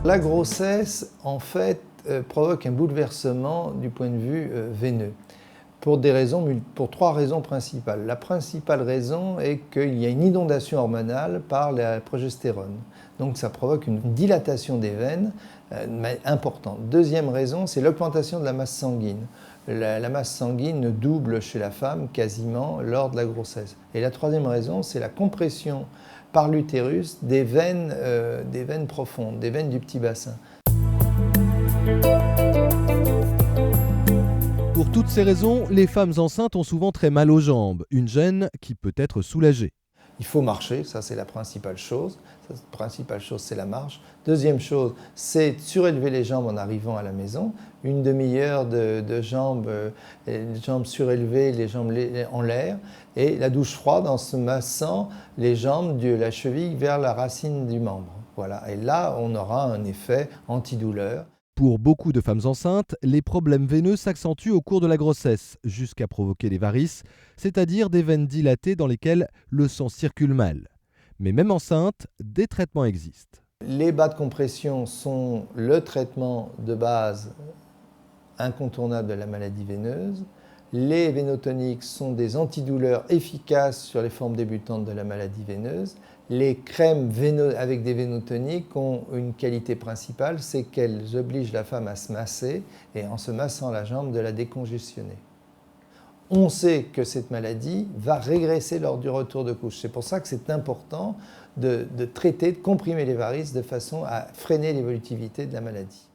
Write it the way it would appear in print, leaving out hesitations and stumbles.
La grossesse, en fait, provoque un bouleversement du point de vue veineux pour trois raisons principales. La principale raison est qu'il y a une inondation hormonale par la progestérone. Donc ça provoque une dilatation des veines importante. Deuxième raison, c'est l'augmentation de la masse sanguine. La masse sanguine double chez la femme quasiment lors de la grossesse. Et la troisième raison, c'est la compression par l'utérus des veines profondes, des veines du petit bassin. Pour toutes ces raisons, les femmes enceintes ont souvent très mal aux jambes, une gêne qui peut être soulagée. Il faut marcher, ça c'est la principale chose. La principale chose, c'est la marche. Deuxième chose, c'est surélever les jambes en arrivant à la maison. Une demi-heure de jambes, les jambes surélevées, les jambes en l'air. Et la douche froide en se massant les jambes de la cheville vers la racine du membre. Voilà. Et là, on aura un effet antidouleur. Pour beaucoup de femmes enceintes, les problèmes veineux s'accentuent au cours de la grossesse, jusqu'à provoquer des varices, c'est-à-dire des veines dilatées dans lesquelles le sang circule mal. Mais même enceinte, des traitements existent. Les bas de compression sont le traitement de base incontournable de la maladie veineuse. Les vénotoniques sont des antidouleurs efficaces sur les formes débutantes de la maladie veineuse. Les crèmes avec des vénotoniques ont une qualité principale, c'est qu'elles obligent la femme à se masser et en se massant la jambe de la décongestionner. On sait que cette maladie va régresser lors du retour de couche. C'est pour ça que c'est important de traiter, de comprimer les varices de façon à freiner l'évolutivité de la maladie.